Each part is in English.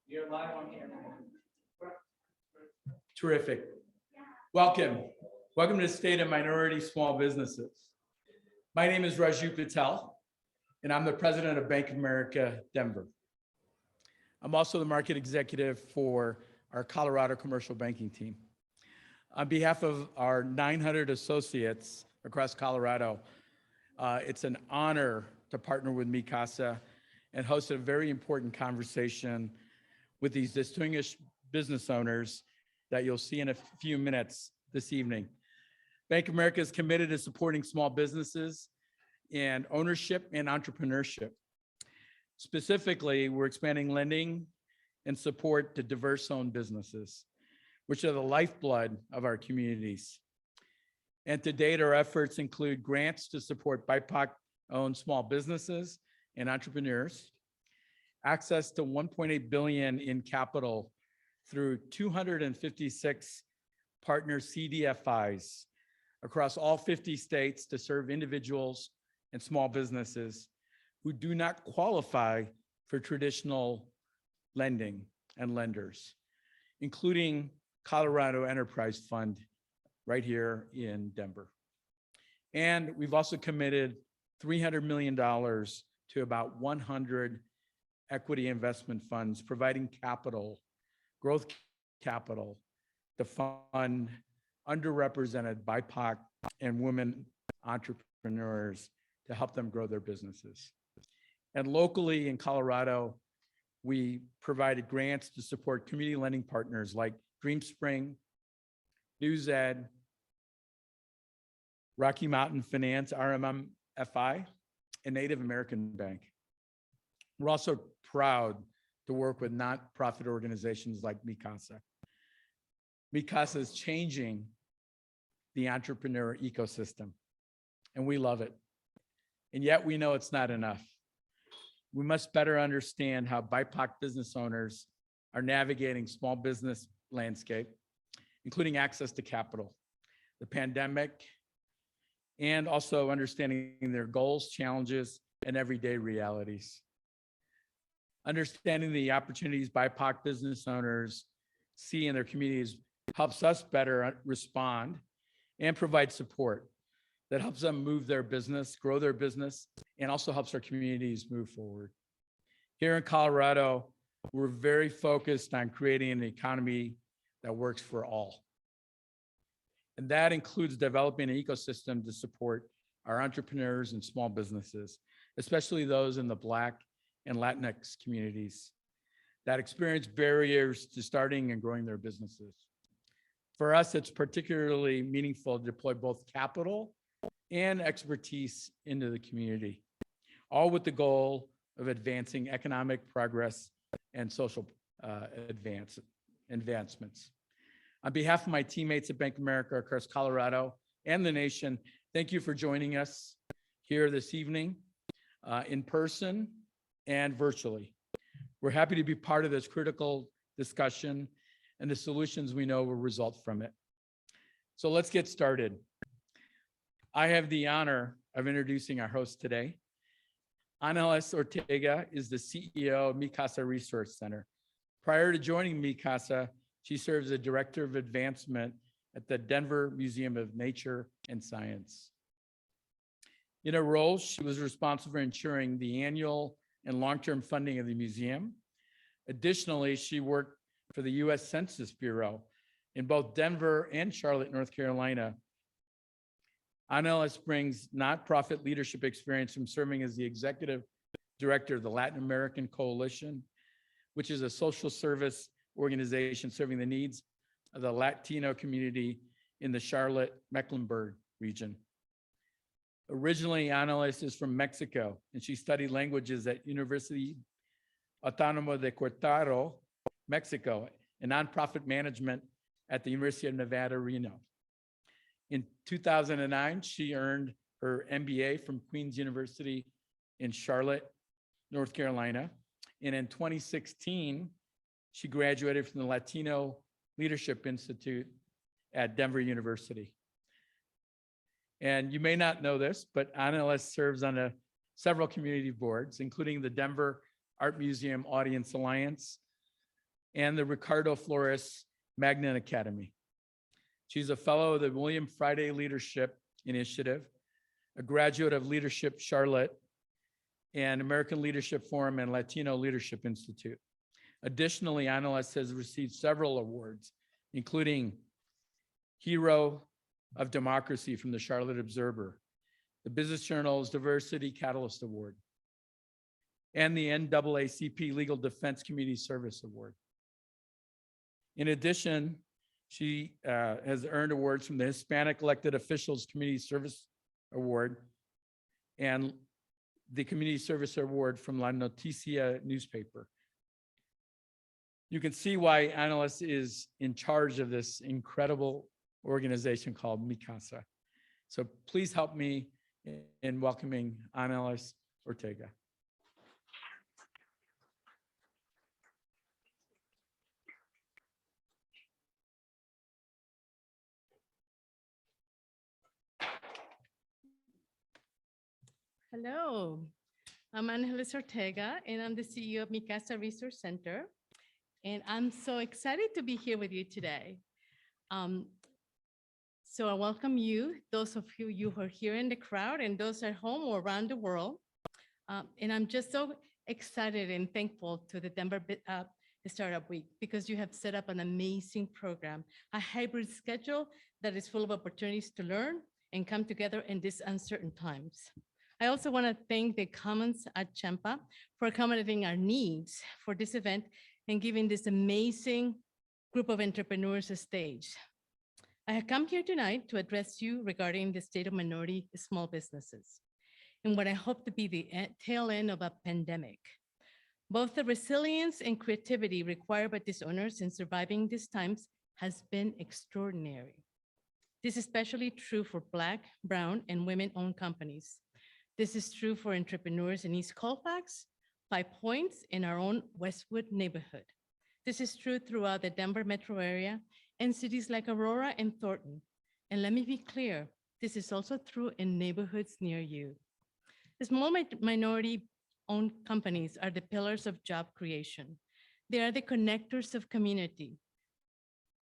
You're live on camera. Terrific. Welcome. Welcome to the State of Minority Small Businesses. My name is Raju Patel, and I'm the president of Bank of America, Denver. I'm also the market executive for our Colorado commercial banking team. On behalf of our 900 associates across Colorado, it's an honor to partner with Mi Casa and host a very important conversation with these distinguished business owners that you'll see in a few minutes this evening. Bank of America is committed to supporting small businesses and ownership and entrepreneurship. Specifically, we're expanding lending and support to diverse-owned businesses, which are the lifeblood of our communities. And to date, our efforts include grants to support BIPOC-owned small businesses and entrepreneurs, access to $1.8 billion in capital through 256 partner CDFIs across all 50 states to serve individuals and small businesses who do not qualify for traditional lending and lenders, including Colorado Enterprise Fund right here in Denver. And we've also committed $300 million to about 100 equity investment funds, providing capital, growth capital, to fund underrepresented BIPOC and women entrepreneurs to help them grow their businesses. And locally in Colorado, we provided grants to support community lending partners like DreamSpring, NewsEd, Rocky Mountain Finance, RMMFI, and Native American Bank. We're also proud to work with nonprofit organizations like Mi Casa. Mi Casa is changing the entrepreneur ecosystem, and we love it. And yet we know it's not enough. We must better understand how BIPOC business owners are navigating small business landscape, including access to capital, the pandemic, and also understanding their goals, challenges, and everyday realities. Understanding the opportunities BIPOC business owners see in their communities helps us better respond and provide support that helps them move their business, grow their business, and also helps our communities move forward. Here in Colorado, we're very focused on creating an economy that works for all. And that includes developing an ecosystem to support our entrepreneurs and small businesses, especially those in the Black and Latinx communities that experience barriers to starting and growing their businesses. For us, it's particularly meaningful to deploy both capital and expertise into the community, all with the goal of advancing economic progress and social advancements. On behalf of my teammates at Bank of America across Colorado and the nation, thank you for joining us here this evening in person and virtually. We're happy to be part of this critical discussion and the solutions we know will result from it. So let's get started. I have the honor of introducing our host today. Ángeles Ortega is the CEO of Mi Casa Resource Center. Prior to joining Mi Casa, she serves as Director of Advancement at the Denver Museum of Nature and Science. In her role, she was responsible for ensuring the annual and long-term funding of the museum. Additionally, she worked for the U.S. Census Bureau in both Denver and Charlotte, North Carolina. Ángeles brings nonprofit leadership experience from serving as the executive director of the Latin American Coalition, which is a social service organization serving the needs of the Latino community in the Charlotte-Mecklenburg region. Originally, Ángeles is from Mexico, and she studied languages at University Autónoma de Querétaro, Mexico, and nonprofit management at the University of Nevada, Reno. In 2009, she earned her MBA from Queen's University in Charlotte, North Carolina. And in 2016, she graduated from the Latino Leadership Institute at Denver University. And you may not know this, but Ángeles serves on several community boards, including the Denver Art Museum Audience Alliance, and the Ricardo Flores Magnet Academy. She's a fellow of the William Friday Leadership Initiative, a graduate of Leadership Charlotte, and American Leadership Forum and Latino Leadership Institute. Additionally, Annalise has received several awards, including Hero of Democracy from the Charlotte Observer, the Business Journal's Diversity Catalyst Award, and the NAACP Legal Defense Community Service Award. In addition, she has earned awards from the Hispanic Elected Officials Community Service Award and the Community Service Award from La Noticia newspaper. You can see why Annalise is in charge of this incredible organization called Mi Casa. So please help me in welcoming Annalise Ortega. Hello, I'm Annalise Ortega, and I'm the CEO of Mi Casa Resource Center. And I'm so excited to be here with you today. So I welcome you, those of you who are here in the crowd and those at home or around the world. And I'm just so excited and thankful to the Denver Startup Week because you have set up an amazing program, a hybrid schedule that is full of opportunities to learn and come together in these uncertain times. I also want to thank the Commons at Champa for accommodating our needs for this event and giving this amazing group of entrepreneurs a stage. I have come here tonight to address you regarding the state of minority small businesses and what I hope to be the tail end of a pandemic. Both the resilience and creativity required by these owners in surviving these times has been extraordinary. This is especially true for Black, Brown, and women-owned companies. This is true for entrepreneurs in East Colfax, 5 Points, in our own Westwood neighborhood. This is true throughout the Denver metro area and cities like Aurora and Thornton. And let me be clear, this is also true in neighborhoods near you. The small minority-owned companies are the pillars of job creation. They are the connectors of community.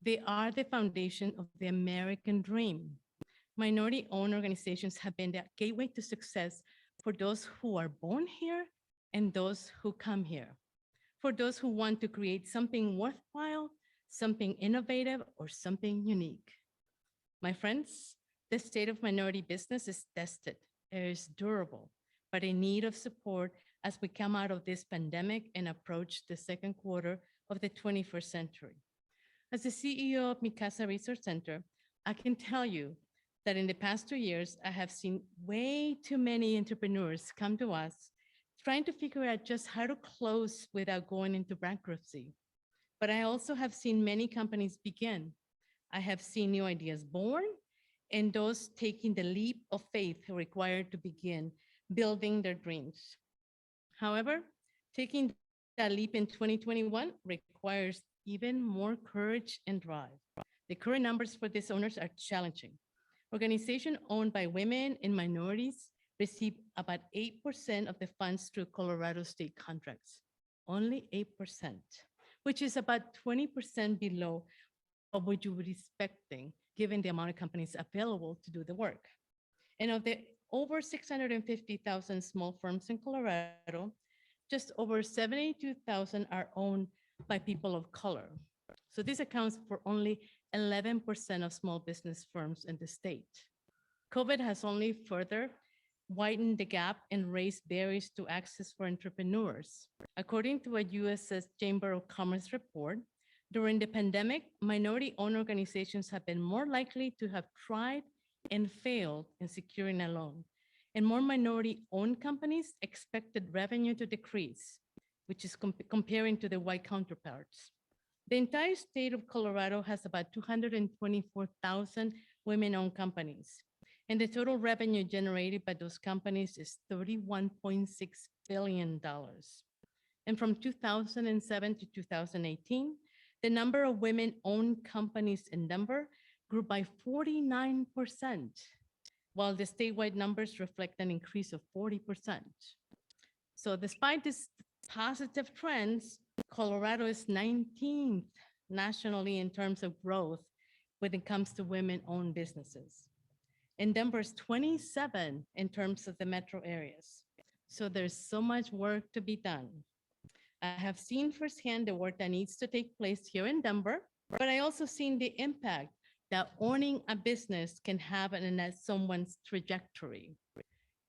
They are the foundation of the American dream. Minority-owned organizations have been the gateway to success for those who are born here and those who come here, for those who want to create something worthwhile, something innovative, or something unique. My friends, the state of minority business is tested. It is durable, but in need of support as we come out of this pandemic and approach the second quarter of the 21st century. As the CEO of Mi Casa Resource Center, I can tell you that in the past 2 years, I have seen way too many entrepreneurs come to us trying to figure out just how to close without going into bankruptcy. But I also have seen many companies begin. I have seen new ideas born and those taking the leap of faith required to begin building their dreams. However, taking that leap in 2021 requires even more courage and drive. The current numbers for these owners are challenging. Organizations owned by women and minorities receive about 8% of the funds through Colorado state contracts. Only 8%, which is about 20% below what you would be expecting given the amount of companies available to do the work. And of the over 650,000 small firms in Colorado, just over 72,000 are owned by people of color. So this accounts for only 11% of small business firms in the state. COVID has only further widened the gap and raised barriers to access for entrepreneurs. According to a U.S. Chamber of Commerce report, during the pandemic, minority-owned organizations have been more likely to have tried and failed in securing a loan, and more minority-owned companies expected revenue to decrease, which is comparing to the white counterparts. The entire state of Colorado has about 224,000 women-owned companies, and the total revenue generated by those companies is $31.6 billion. And from 2007 to 2018, the number of women-owned companies in Denver grew by 49%, while the statewide numbers reflect an increase of 40%. So despite these positive trends, Colorado is 19th nationally in terms of growth when it comes to women-owned businesses. And Denver is 27 in terms of the metro areas. So there's so much work to be done. I have seen firsthand the work that needs to take place here in Denver, but I also seen the impact that owning a business can have on someone's trajectory.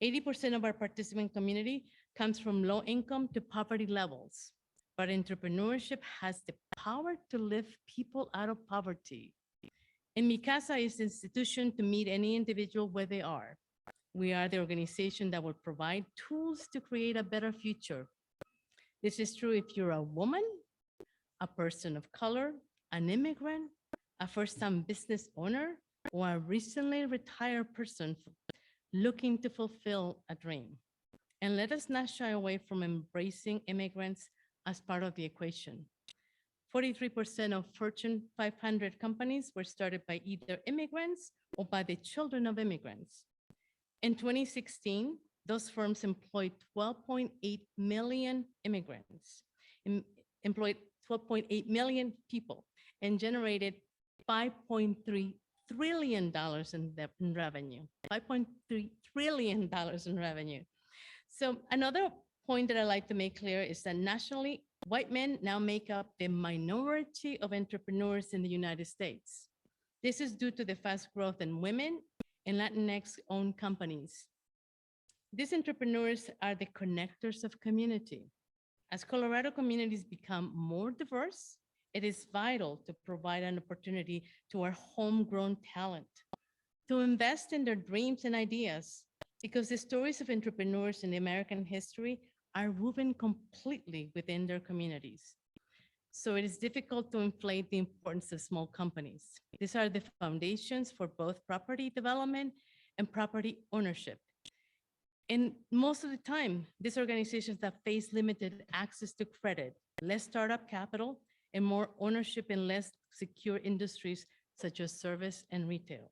80% of our participant community comes from low income to poverty levels, but entrepreneurship has the power to lift people out of poverty. And Mi Casa is the institution to meet any individual where they are. We are the organization that will provide tools to create a better future. This is true if you're a woman, a person of color, an immigrant, a first-time business owner, or a recently retired person looking to fulfill a dream. And let us not shy away from embracing immigrants as part of the equation. 43% of Fortune 500 companies were started by either immigrants or by the children of immigrants. In 2016, those firms employed 12.8 million immigrants, employed 12.8 million people, and generated $5.3 trillion in revenue. $5.3 trillion in revenue. So another point that I like to make clear is that nationally, white men now make up the minority of entrepreneurs in the United States. This is due to the fast growth in women and Latinx-owned companies. These entrepreneurs are the connectors of community. As Colorado communities become more diverse, it is vital to provide an opportunity to our homegrown talent to invest in their dreams and ideas, because the stories of entrepreneurs in American history are woven completely within their communities. So it is difficult to inflate the importance of small companies. These are the foundations for both property development and property ownership. And most of the time, these organizations that face limited access to credit, less startup capital, and more ownership in less secure industries such as service and retail.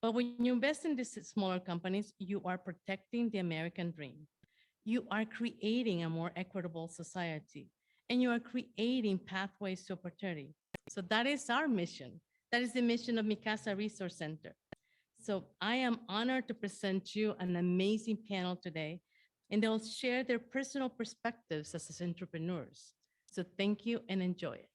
But when you invest in these smaller companies, you are protecting the American dream. You are creating a more equitable society, and you are creating pathways to opportunity. So that is our mission. That is the mission of Mi Casa Resource Center. So I am honored to present you an amazing panel today, and they'll share their personal perspectives as entrepreneurs. So thank you and enjoy it.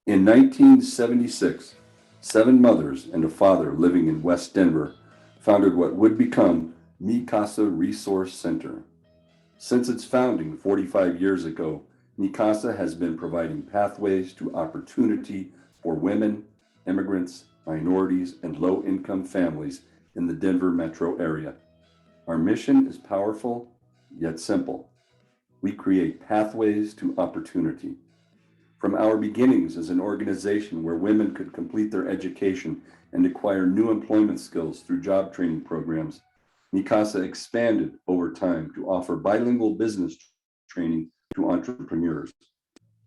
In 1976, 7 mothers and a father living in West Denver founded what would become Mi Casa Resource Center. Since its founding 45 years ago, Mi Casa has been providing pathways to opportunity for women, immigrants, minorities, and low-income families in the Denver metro area. Our mission is powerful, yet simple. We create pathways to opportunity. From our beginnings as an organization where women could complete their education and acquire new employment skills through job training programs, Mi Casa expanded over time to offer bilingual business training to entrepreneurs.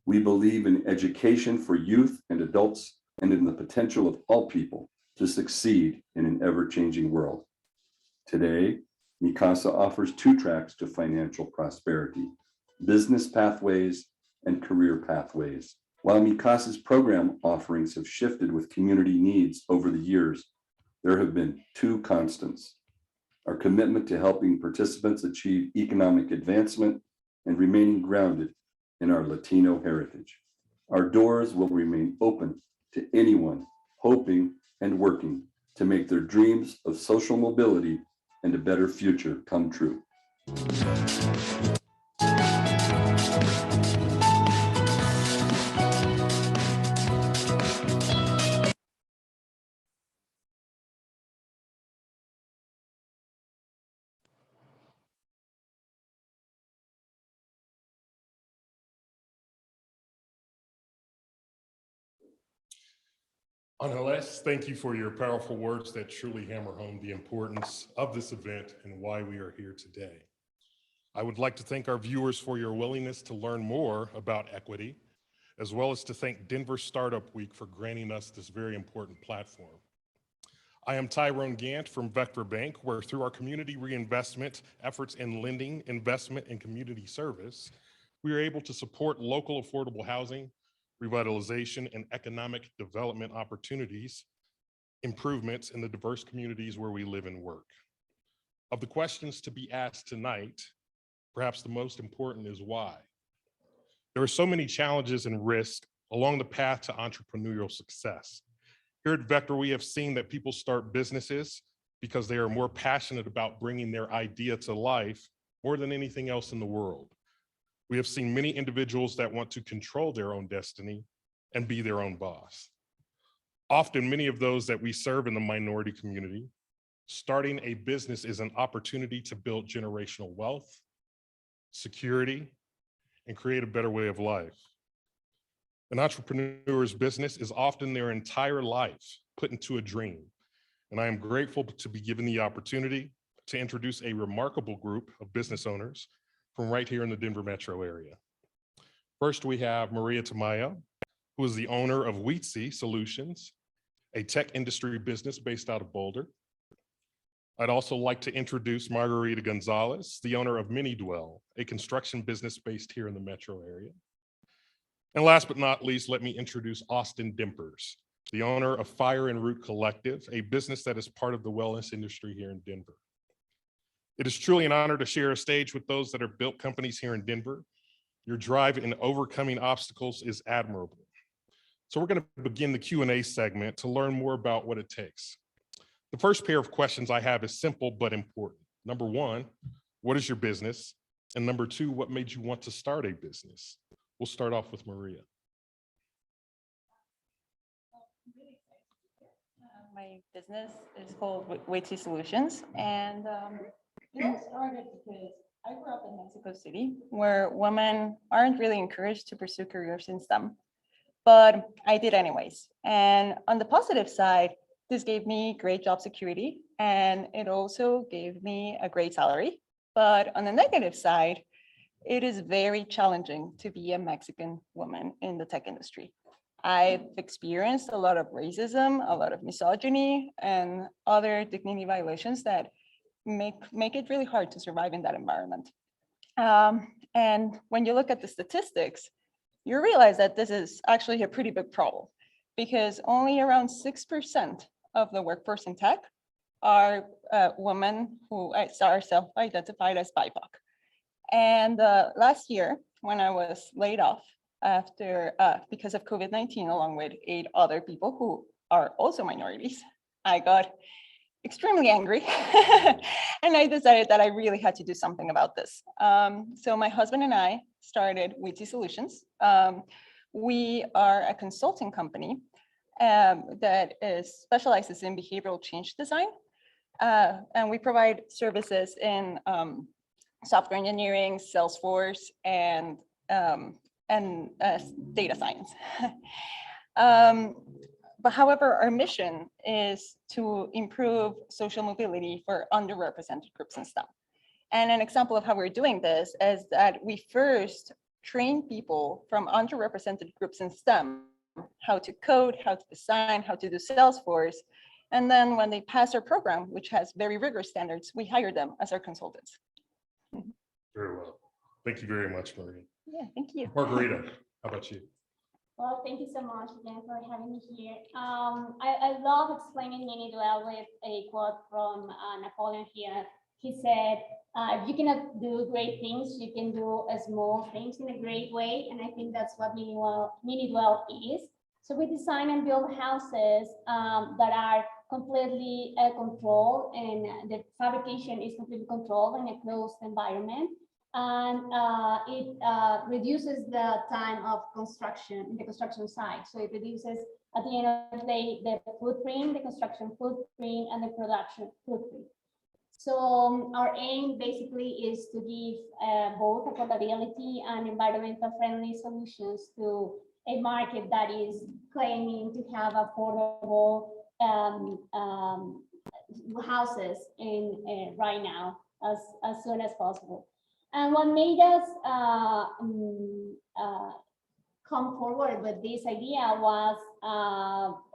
We believe in education for youth and adults and in the potential of all people to succeed in an ever-changing world. Today, Mi Casa offers 2 tracks to financial prosperity: business pathways and career pathways. While Mi Casa's program offerings have shifted with community needs over the years, there have been 2 constants: our commitment to helping participants achieve economic advancement and remaining grounded in our Latino heritage. Our doors will remain open to anyone hoping and working to make their dreams of social mobility and a better future come true. Ángeles, thank you for your powerful words that truly hammer home the importance of this event and why we are here today. I would like to thank our viewers for your willingness to learn more about equity, as well as to thank Denver Startup Week for granting us this very important platform. I am Tyrone Gant from Vector Bank, where through our community reinvestment efforts in lending, investment, and community service, we are able to support local affordable housing, revitalization, and economic development opportunities, improvements in the diverse communities where we live and work. Of the questions to be asked tonight, perhaps the most important is why. There are so many challenges and risks along the path to entrepreneurial success. Here at Vector, we have seen that people start businesses because they are more passionate about bringing their idea to life more than anything else in the world. We have seen many individuals that want to control their own destiny and be their own boss. Often, many of those that we serve in the minority community, starting a business is an opportunity to build generational wealth, security, and create a better way of life. An entrepreneur's business is often their entire life put into a dream, and I am grateful to be given the opportunity to introduce a remarkable group of business owners from right here in the Denver metro area. First, we have Maria Tamayo, who is the owner of Wheatsy Solutions, a tech industry business based out of Boulder. I'd also like to introduce Margarita Gonzalez, the owner of Mini Dwell, a construction business based here in the metro area. And last but not least, let me introduce Austin Dimpers, the owner of Fire and Root Collective, a business that is part of the wellness industry here in Denver. It is truly an honor to share a stage with those that have built companies here in Denver. Your drive in overcoming obstacles is admirable. So we're going to begin the Q&A segment to learn more about what it takes. The first pair of questions I have is simple but important. Number one, what is your business? And number two, what made you want to start a business? We'll start off with Maria. My business is called Wheatsy Solutions, and it all started because I grew up in Mexico City, where women aren't really encouraged to pursue careers in STEM, but I did anyways. And on the positive side, this gave me great job security, and it also gave me a great salary. But on the negative side, it is very challenging to be a Mexican woman in the tech industry. I've experienced a lot of racism, a lot of misogyny, and other dignity violations that make it really hard to survive in that environment. And when you look at the statistics, you realize that this is actually a pretty big problem, because only around 6% of the workforce in tech are women who are self-identified as BIPOC. And last year, when I was laid off after because of COVID-19, along with 8 other people who are also minorities, I got extremely angry. And I decided that I really had to do something about this. So my husband and I started Wheatsy Solutions. We are a consulting company that specializes in behavioral change design. And we provide services in software engineering, Salesforce, and data science. But however, our mission is to improve social mobility for underrepresented groups in STEM. And an example of how we're doing this is that we first train people from underrepresented groups in STEM how to code, how to design, how to do Salesforce. And then when they pass our program, which has very rigorous standards, we hire them as our consultants. Very well. Thank you very much, Maria. Yeah, thank you. Margarita, how about you? Well, thank you so much again for having me here. I love explaining Mini Dwell with a quote from Napoleon here. He said, If you cannot do great things, you can do small things in a great way. And I think that's what Minidwell is. So we design and build houses that are completely controlled, and the fabrication is completely controlled in a closed environment. And it reduces the time of construction in the construction site. So it reduces, at the end of the day, the footprint, the construction footprint, and the production footprint. So our aim basically is to give both affordability and environmental friendly solutions to a market that is claiming to have affordable houses in right now as soon as possible. And what made us come forward with this idea was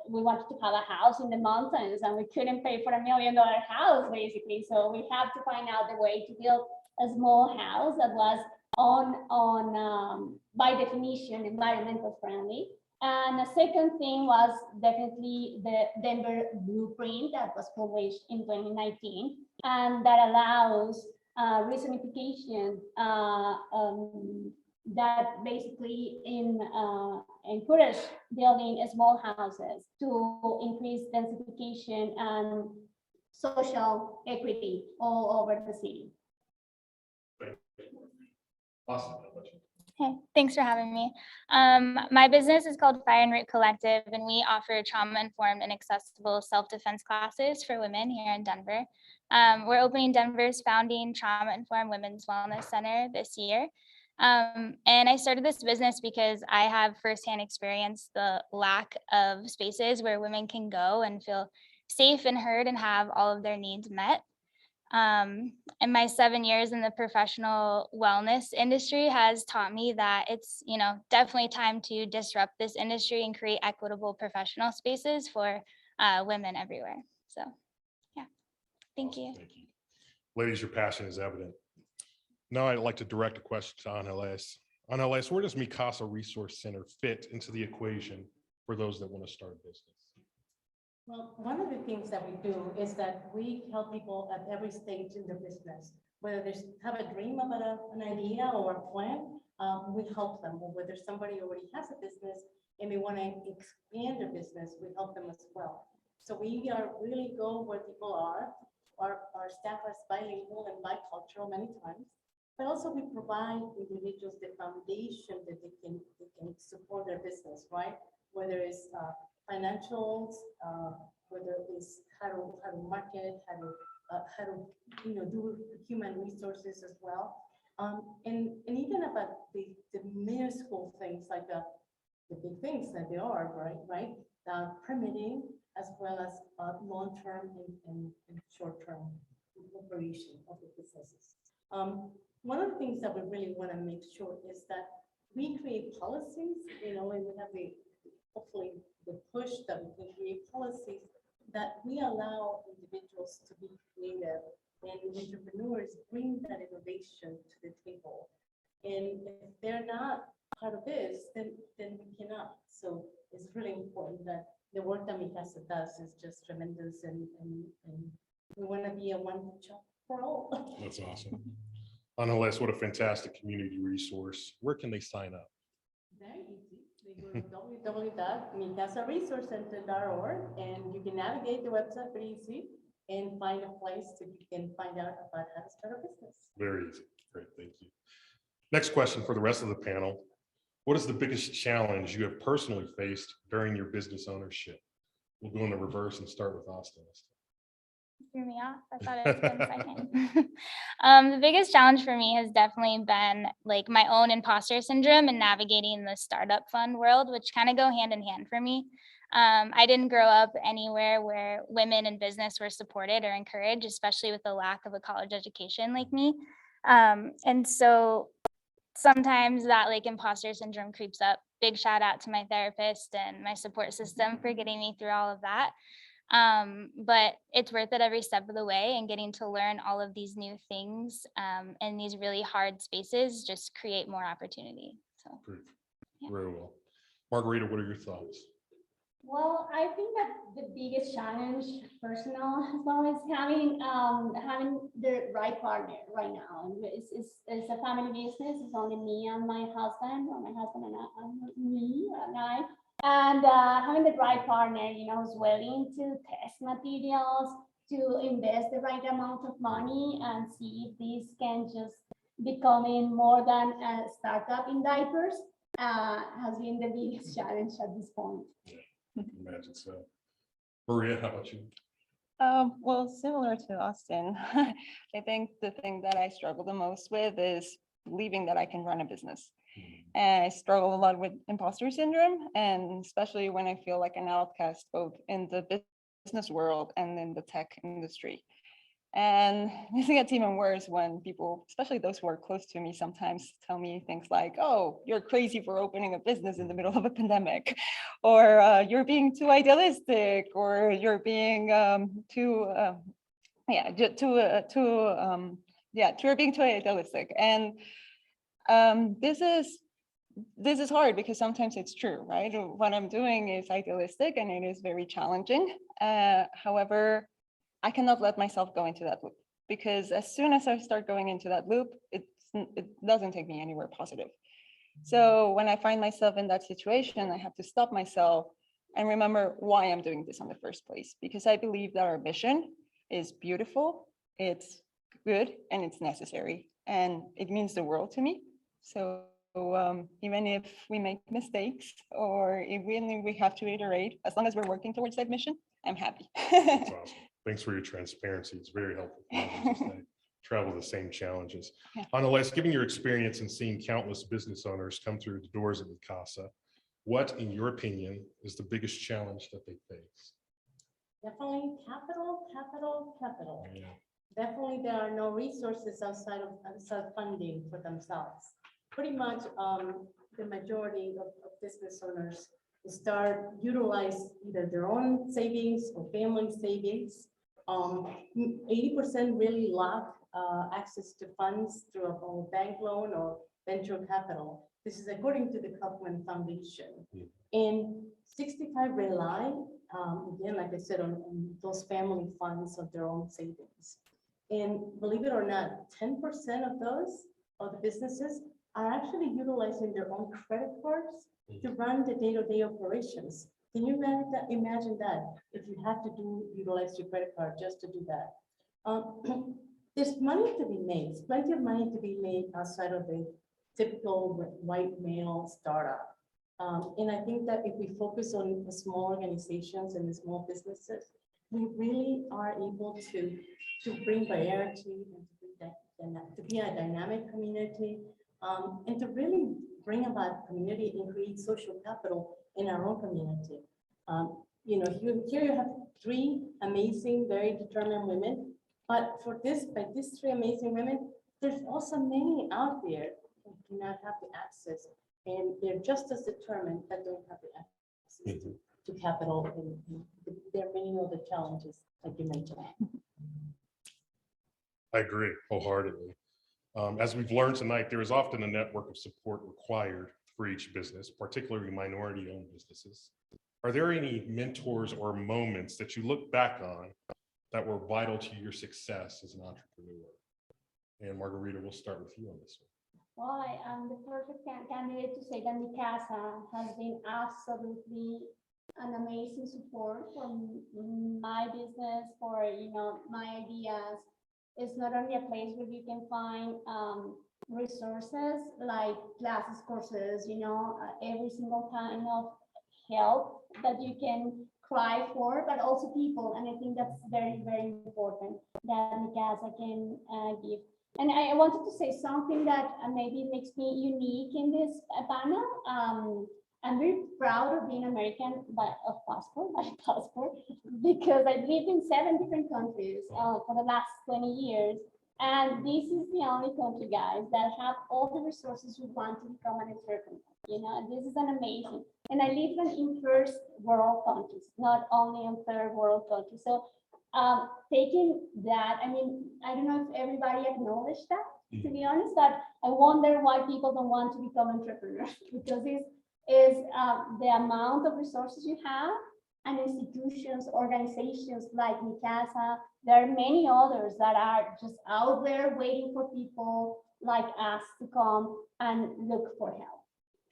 we wanted to have a house in the mountains, and we couldn't pay for $1 million house basically. So we have to find out the way to build a small house that was by definition environmental friendly. And the second thing was definitely the Denver blueprint that was published in 2019, and that allows rezonification that basically encourage building small houses to increase densification and social equity all over the city. Awesome. Hey, thanks for having me. My business is called Fire and Root Collective, and we offer trauma-informed and accessible self-defense classes for women here in Denver. We're opening Denver's founding trauma-informed women's wellness center this year. And I started this business because I have firsthand experienced the lack of spaces where women can go and feel safe and heard and have all of their needs met. And my 7 years in the professional wellness industry has taught me that it's, definitely time to disrupt this industry and create equitable professional spaces for women everywhere. So, yeah, thank you. Thank you. Ladies, your passion is evident. Now I'd like to direct a question to Angeles. Angeles, where does Mi Casa Resource Center fit into the equation for those that want to start a business? Well, one of the things that we do is that we help people at every stage in their business, whether they have a dream about an idea or a plan, we help them. Or whether somebody already has a business and they want to expand their business, we help them as well. So we are really go where people are. Our staff is bilingual and bicultural many times, but also we provide individuals the foundation that they can support their business, right? Whether it's financials, whether it's how to market, how to do human resources as well, and even about the minuscule things like the big things that they are, right? Permitting as well as long-term and short-term operation of the businesses. One of the things that we really want to make sure is that we create policies, and we have hopefully the push that we can create policies that we allow individuals to be creative and entrepreneurs bring that innovation to the table. And if they're not part of this, then we cannot. So it's really important that the work that Mi Casa does is just tremendous, and we want to be a one-shop for all. That's awesome. Angeles, what a fantastic community resource. Where can they sign up? Very easy. They go to www.micasaresourcecenter.org, and you can navigate the website pretty easy and find a place that you can find out about how to start a business. Very easy. Great, thank you. Next question for the rest of the panel. What is the biggest challenge you have personally faced during your business ownership? We'll go in the reverse and start with Austin. Threw me off. I thought it was 1 second. The biggest challenge for me has definitely been like my own imposter syndrome and navigating the startup fund world, which kind of go hand in hand for me. I didn't grow up anywhere where women in business were supported or encouraged, especially with the lack of a college education like me. And so sometimes that like imposter syndrome creeps up. Big shout out to my therapist and my support system for getting me through all of that. But it's worth it every step of the way, and getting to learn all of these new things in these really hard spaces just create more opportunity. So Great. Very well. Margarita, what are your thoughts? Well, I think that the biggest challenge, personal as well, is having the right partner right now. And it's a family business. It's only me and my husband, or my husband and I. And having the right partner, who's willing to test materials, to invest the right amount of money, and see if this can just becoming more than a startup in diapers, has been the biggest challenge at this point. Imagine so. Maria, how about you? Well, similar to Austin, I think the thing that I struggle the most with is believing that I can run a business. And I struggle a lot with imposter syndrome, and especially when I feel like an outcast, both in the business world and in the tech industry. And this gets even worse when people, especially those who are close to me, sometimes tell me things like, "Oh, you're crazy for opening a business in the middle of a pandemic," or "You're being too idealistic," or "You're being you're being too idealistic." And this is hard because sometimes it's true, right? What I'm doing is idealistic and it is very challenging. However, I cannot let myself go into that loop, because as soon as I start going into that loop, it doesn't take me anywhere positive. So when I find myself in that situation, I have to stop myself and remember why I'm doing this in the first place, because I believe that our mission is beautiful, it's good, and it's necessary, and it means the world to me. So even if we make mistakes, or even if we have to iterate, as long as we're working towards that mission, I'm happy. That's awesome. Thanks for your transparency. It's very helpful. They travel the same challenges. Yeah. Nonetheless, given your experience in seeing countless business owners come through the doors of Mi Casa, what, in your opinion, is the biggest challenge that they face? Definitely capital. Yeah. Definitely, there are no resources outside funding for themselves. Pretty much, the majority of business owners start utilize either their own savings or family savings. 80% really lack access to funds through a bank loan or venture capital. This is according to the Kaufman Foundation. And 65 rely, again, like I said, on those family funds of their own savings. And believe it or not, 10% of those, of the businesses, are actually utilizing their own credit cards to run the day-to-day operations. Can you imagine that, if you have to utilize your credit card just to do that? There's money to be made, there's plenty of money to be made outside of the typical white male startup. And I think that if we focus on the small organizations and the small businesses, we really are able to bring variety and to be a dynamic community, and to really bring about community and create social capital in our own community. Here you have 3 amazing, very determined women, but by these 3 amazing women, there's also many out there who do not have the access, and they're just as determined that don't have the access to capital, and there are many other challenges like you mentioned. I agree wholeheartedly. As we've learned tonight, there is often a network of support required for each business, particularly minority-owned businesses. Are there any mentors or moments that you look back on that were vital to your success as an entrepreneur? And Margarita, we'll start with you on this one. Well, I am the perfect candidate to say that Mi Casa has been absolutely an amazing support for my business, for my ideas. It's not only a place where you can find resources like classes, courses, every single kind of help that you can cry for, but also people. And I think that's very, very important that Mi Casa can give. And I wanted to say something that maybe makes me unique in this panel. I'm very proud of being American by passport, because I've lived in 7 different countries for the last 20 years. And this is the only country, guys, that have all the resources you want to become an entrepreneur. This is an amazing. And I live in first world countries, not only in third world countries. So taking that, I don't know if everybody acknowledged that, to be honest, but I wonder why people don't want to become entrepreneurs, because this is the amount of resources you have and institutions, organizations like Mi Casa. There are many others that are just out there waiting for people like us to come and look for help.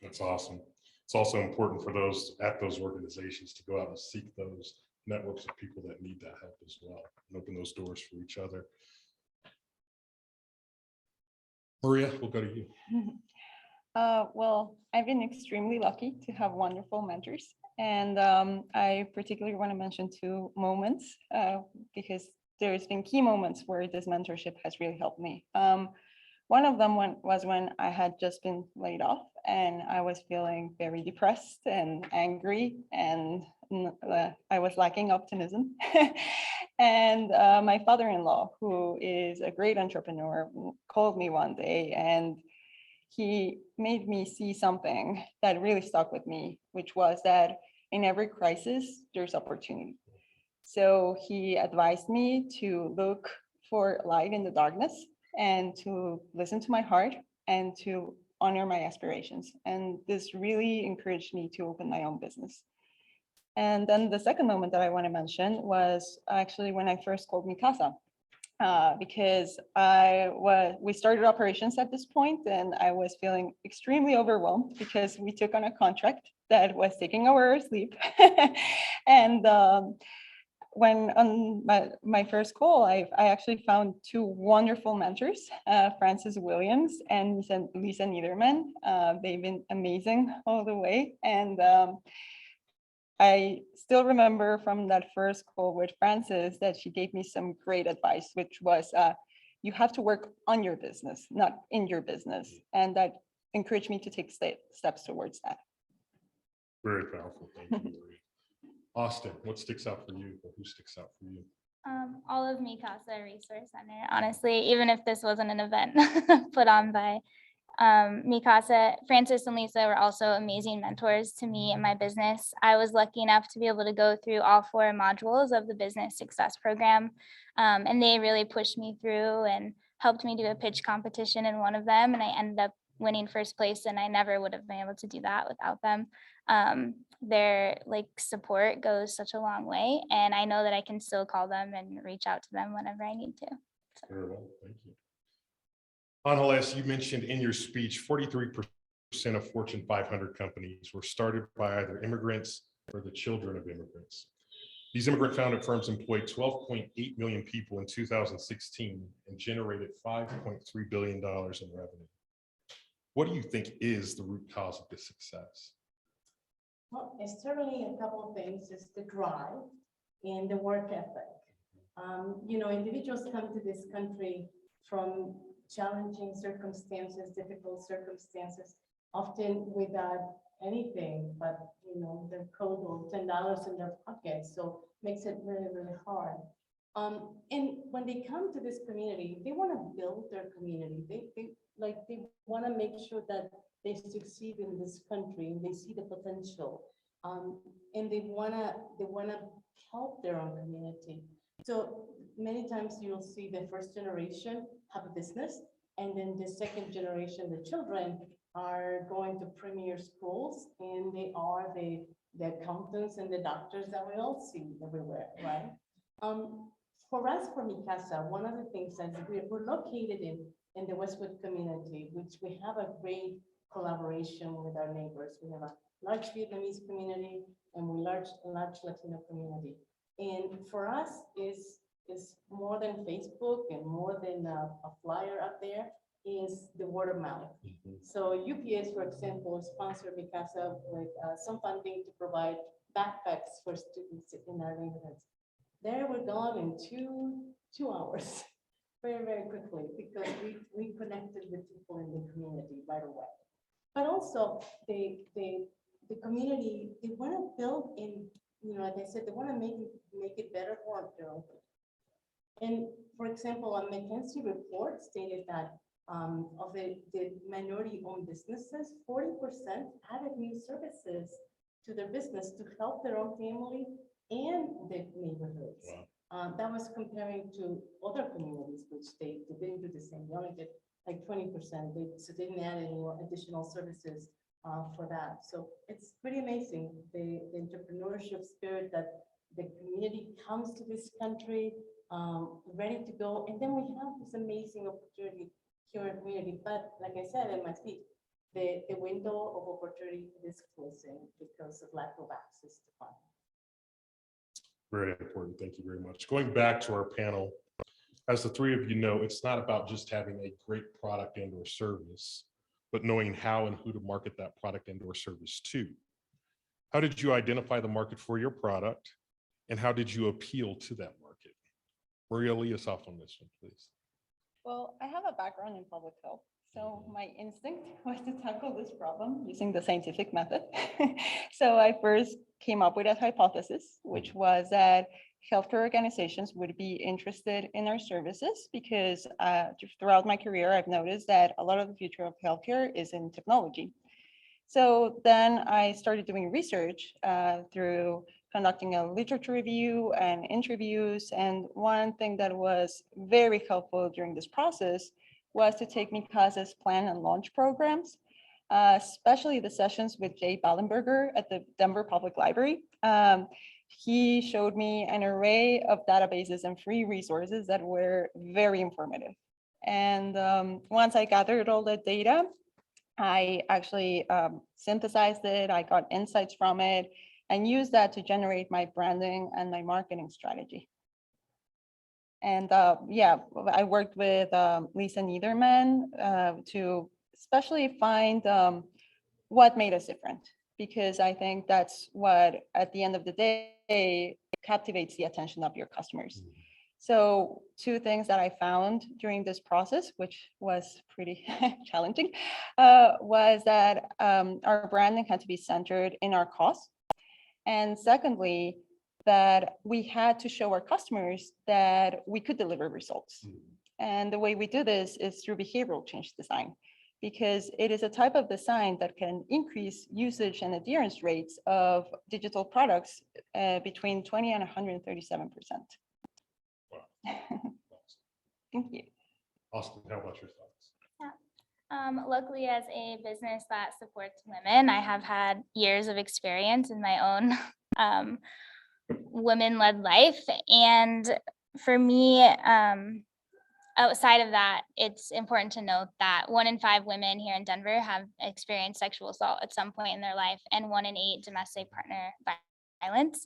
That's awesome. It's also important for those at those organizations to go out and seek those networks of people that need that help as well and open those doors for each other. Maria, we'll go to you. Well, I've been extremely lucky to have wonderful mentors. And I particularly want to mention two moments because there's been key moments where this mentorship has really helped me. One of them was when I had just been laid off and I was feeling very depressed and angry and I was lacking optimism. And my father-in-law, who is a great entrepreneur, called me one day and he made me see something that really stuck with me, which was that in every crisis, there's opportunity. So he advised me to look for light in the darkness and to listen to my heart and to honor my aspirations. And this really encouraged me to open my own business. And then the second moment that I want to mention was actually when I first called Mi Casa. Because we started operations at this point and I was feeling extremely overwhelmed because we took on a contract that was taking away our sleep. And when on my first call, I actually found two wonderful mentors, Frances Williams and Lisa Niederman. They've been amazing all the way. And I still remember from that first call with Frances that she gave me some great advice, which was you have to work on your business, not in your business. And that encouraged me to take steps towards that. Very powerful. Thank you, Maria. Austin, what sticks out for you or who sticks out for you? All of Mi Casa Resource Center, honestly, even if this wasn't an event put on by Mi Casa, Francis and Lisa were also amazing mentors to me in my business. I was lucky enough to be able to go through all 4 modules of the business success program. And they really pushed me through and helped me do a pitch competition in one of them. And I ended up winning first place, and I never would have been able to do that without them. Their support goes such a long way, and I know that I can still call them and reach out to them whenever I need to. So. Very well, thank you. Angeles, you mentioned in your speech 43% of Fortune 500 companies were started by either immigrants or the children of immigrants. These immigrant-founded firms employed 12.8 million people in 2016 and generated $5.3 billion in revenue. What do you think is the root cause of this success? Well, it's certainly a couple of things. It's the drive and the work ethic. Individuals come to this country from challenging circumstances, difficult circumstances, often without anything but, their code or $10 in their pocket. So makes it really, really hard. And when they come to this community, they want to build their community. They want to make sure that they succeed in this country and they see the potential. And they wanna help their own community. So many times you'll see the first generation have a business, and then the second generation, the children, are going to premier schools, and they are the accountants and the doctors that we all see everywhere, right? For us, for Mi Casa, one of the things that we're located in the Westwood community, which we have a great collaboration with our neighbors. We have a large Vietnamese community and a large Latino community. And for us, is more than Facebook and more than a flyer up there, is the word of mouth. So UPS, for example, sponsored Mi Casa with some funding to provide backpacks for students in our neighborhoods. There we're gone in two hours, very, very quickly, because we connected with people in the community right away. But also the community, they want to build in, like I said, they want to make it better for their own people. And for example, a McKinsey report stated that of the minority-owned businesses, 40% added new services to their business to help their own family and the neighborhoods. Wow. That was comparing to other communities, which they didn't do the same. They only did like 20%. So they didn't add any more additional services for that. So it's pretty amazing, the entrepreneurship spirit that the community comes to this country ready to go. And then we have this amazing opportunity here in the community. But like I said in my speech, the window of opportunity is closing because of lack of access to funding. Very important. Thank you very much. Going back to our panel, as the three of you know, it's not about just having a great product and or service, but knowing how and who to market that product and or service to. How did you identify the market for your product, and how did you appeal to that market? Maria, lead us off on this one, please. Well, I have a background in public health, so my instinct was to tackle this problem using the scientific method. So I first came up with a hypothesis, which was that healthcare organizations would be interested in our services because throughout my career, I've noticed that a lot of the future of healthcare is in technology. So then I started doing research through conducting a literature review and interviews. And one thing that was very helpful during this process was to take Mi Casa's plan and launch programs, especially the sessions with Jay Ballenberger at the Denver Public Library. He showed me an array of databases and free resources that were very informative. And once I gathered all the data, I actually synthesized it, I got insights from it, and used that to generate my branding and my marketing strategy. And yeah, I worked with Lisa Niederman to especially find what made us different, because I think that's what, at the end of the day, captivates the attention of your customers. So two things that I found during this process, which was pretty challenging, was that our branding had to be centered in our costs. And secondly, that we had to show our customers that we could deliver results. And the way we do this is through behavioral change design, because it is a type of design that can increase usage and adherence rates of digital products between 20 and 137%. Wow. Thank you. Austin, how about your thoughts? Luckily, as a business that supports women, I have had years of experience in my own women-led life. And for me, outside of that, it's important to note that 1 in 5 women here in Denver have experienced sexual assault at some point in their life, and 1 in 8 domestic partner violence.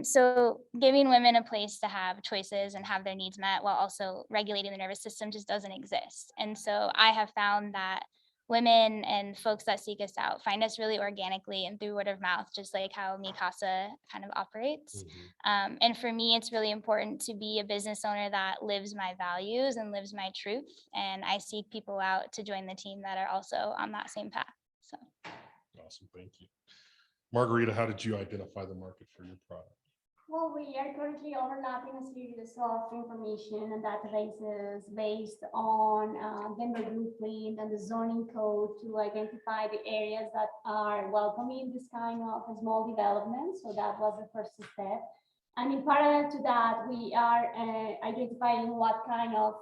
So giving women a place to have choices and have their needs met while also regulating the nervous system just doesn't exist. And so I have found that women and folks that seek us out find us really organically and through word of mouth, just like how Mi Casa kind of operates. And for me, it's really important to be a business owner that lives my values and lives my truth. And I seek people out to join the team that are also on that same path. So. Awesome, thank you. Margarita, how did you identify the market for your product? Well, we are currently overlapping a series of information and databases based on Denver Blueprint and the zoning code to identify the areas that are welcoming this kind of small development. So that was the first step. And in parallel to that, we are identifying what kind of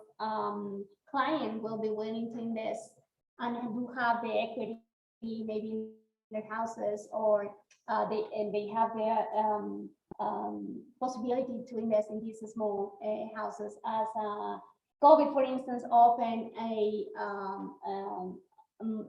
client will be willing to invest and do have the equity maybe in their houses, or they have the possibility to invest in these small houses. As COVID, for instance, opened a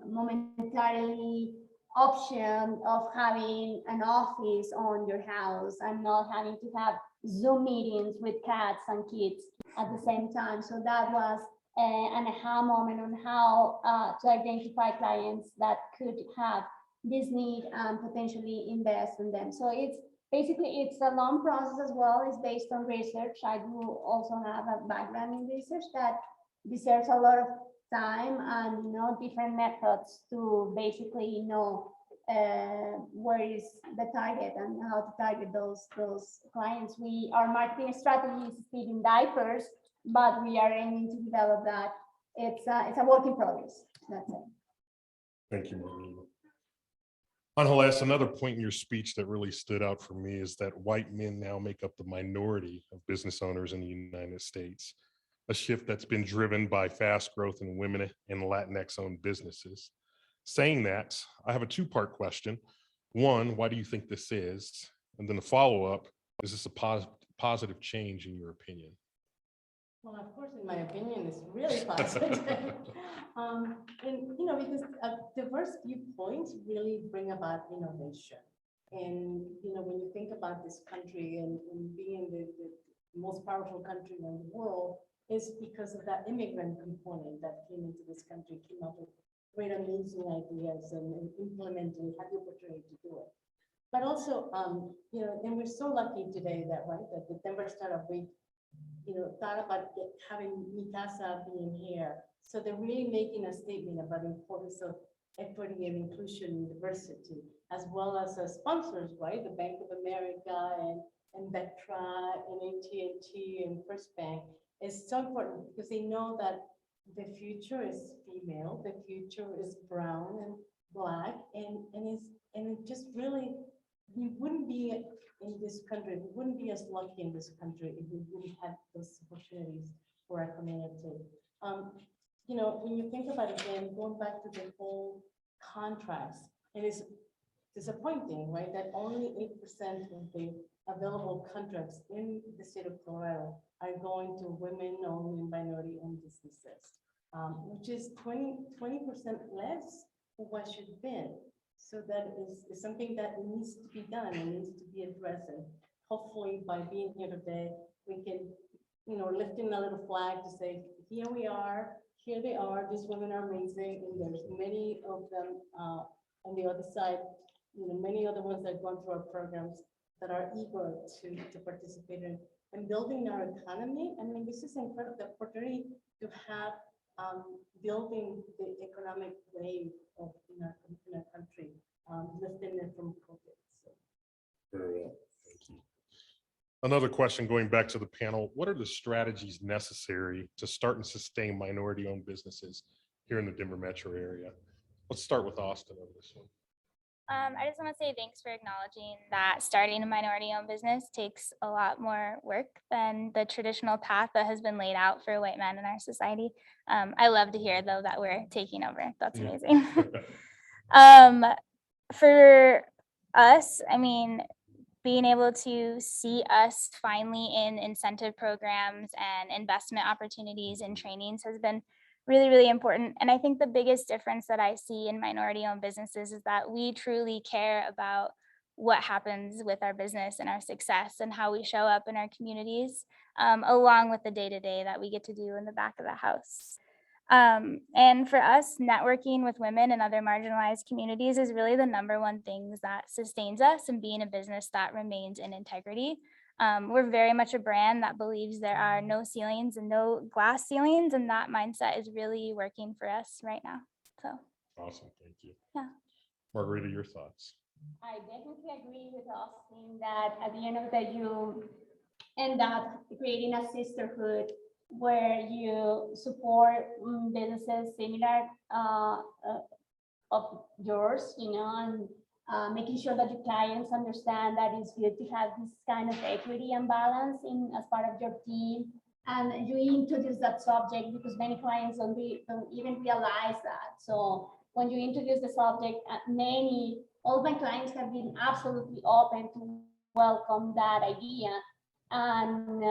momentarily option of having an office on your house and not having to have Zoom meetings with cats and kids at the same time. So that was an aha moment on how to identify clients that could have this need and potentially invest in them. So it's basically, it's a long process as well. It's based on research. I do also have a background in research that deserves a lot of time and different methods to basically know where is the target and how to target those clients. Our marketing strategy is still in diapers, but we are aiming to develop that. It's a work in progress. That's it. Thank you, Margarita. Angeles, another point in your speech that really stood out for me is that white men now make up the minority of business owners in the United States, a shift that's been driven by fast growth in women and Latinx-owned businesses. Saying that, I have a two-part question. One, why do you think this is? And then the follow-up, is this a positive change in your opinion? Well, of course, in my opinion, it's really positive. And, because diverse viewpoints really bring about innovation. And, when you think about this country and being the most powerful country in the world, is because of that immigrant component that came into this country, came up with great amazing ideas and implementing, had the opportunity to do it. But also, and we're so lucky today that, right, that the Denver Startup Week, thought about having Mi Casa being here. So they're really making a statement about the importance of equity and inclusion and diversity, as well as sponsors, right? The Bank of America and Vectra and AT&T and First Bank is so important because they know that the future is female, the future is brown and black, and it just really, we wouldn't be in this country, we wouldn't be as lucky in this country if we wouldn't have those opportunities for our community. When you think about it again, going back to the whole contracts, it is disappointing, right? That only 8% of the available contracts in the state of Colorado are going to women-owned and minority-owned businesses, which is 20% less than what should have been. So that is something that needs to be done and needs to be addressed. And hopefully by being here today, we can, lifting a little flag to say, here we are, here they are, these women are amazing. And there's many of them on the other side, many other ones that have gone through our programs that are eager to participate in building our economy. I mean, this is incredible, the opportunity to have building the economic wave in our country, lifting it from COVID. So. Very well, thank you. Another question going back to the panel, what are the strategies necessary to start and sustain minority-owned businesses here in the Denver metro area? Let's start with Austin on this one. I just want to say thanks for acknowledging that starting a minority-owned business takes a lot more work than the traditional path that has been laid out for white men in our society. I love to hear, though, that we're taking over. That's amazing. For us, I mean, being able to see us finally in incentive programs and investment opportunities and trainings has been really, really important. And I think the biggest difference that I see in minority-owned businesses is that we truly care about what happens with our business and our success and how we show up in our communities, along with the day-to-day that we get to do in the back of the house. And for us, networking with women and other marginalized communities is really the #1 thing that sustains us and being a business that remains in integrity. We're very much a brand that believes there are no ceilings and no glass ceilings, and that mindset is really working for us right now. So awesome, thank you. Yeah. Margarita, your thoughts? I definitely agree with Austin that at the end of the day, you end up creating a sisterhood where you support businesses similar of yours, and making sure that your clients understand that it's good to have this kind of equity and balance as part of your team. And you introduce that subject because many clients don't even realize that. So when you introduce the subject, all my clients have been absolutely open to welcome that idea. And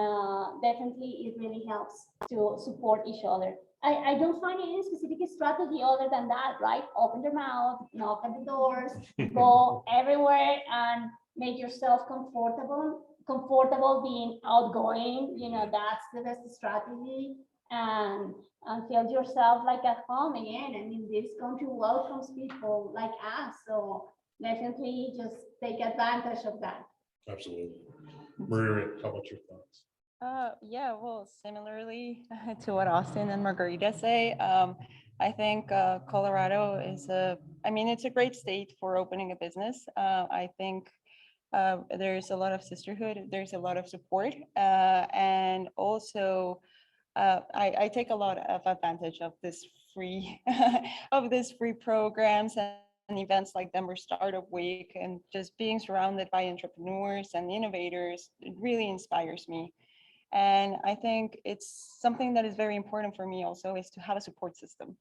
definitely it really helps to support each other. I don't find any specific strategy other than that, right? Open your mouth, knock at the doors, go everywhere and make yourself comfortable being outgoing. That's the best strategy. And feel yourself like at home again. I mean, this country welcomes people like us. So definitely just take advantage of that. Absolutely. Maria, how about your thoughts? Yeah, well, similarly to what Austin and Margarita say, I think Colorado is it's a great state for opening a business. I think there's a lot of sisterhood, there's a lot of support, and also I take a lot of advantage of this free programs and events like Denver Startup Week, and just being surrounded by entrepreneurs and innovators, it really inspires me. And I think it's something that is very important for me also is to have a support system.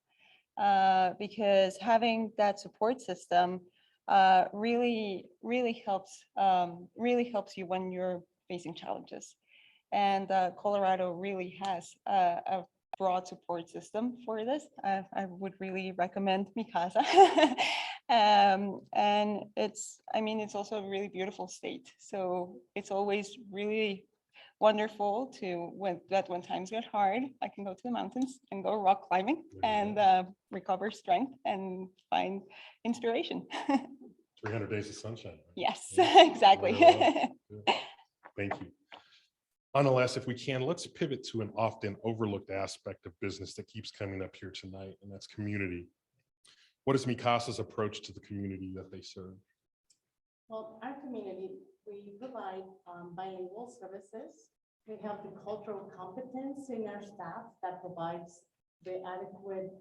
because having that support system really helps you when you're facing challenges. And Colorado really has a broad support system for this. I would really recommend Mi Casa. And it's also a really beautiful state. So it's always really wonderful when times get hard, I can go to the mountains and go rock climbing and recover strength and find inspiration. 300 days of sunshine. Right? Yes, Yeah. exactly. Very well. Good. Thank you. Nonetheless, if we can, let's pivot to an often overlooked aspect of business that keeps coming up here tonight, and that's community. What is Mikasa's approach to the community that they serve? Well, our community, we provide bilingual services. We have the cultural competence in our staff that provides the adequate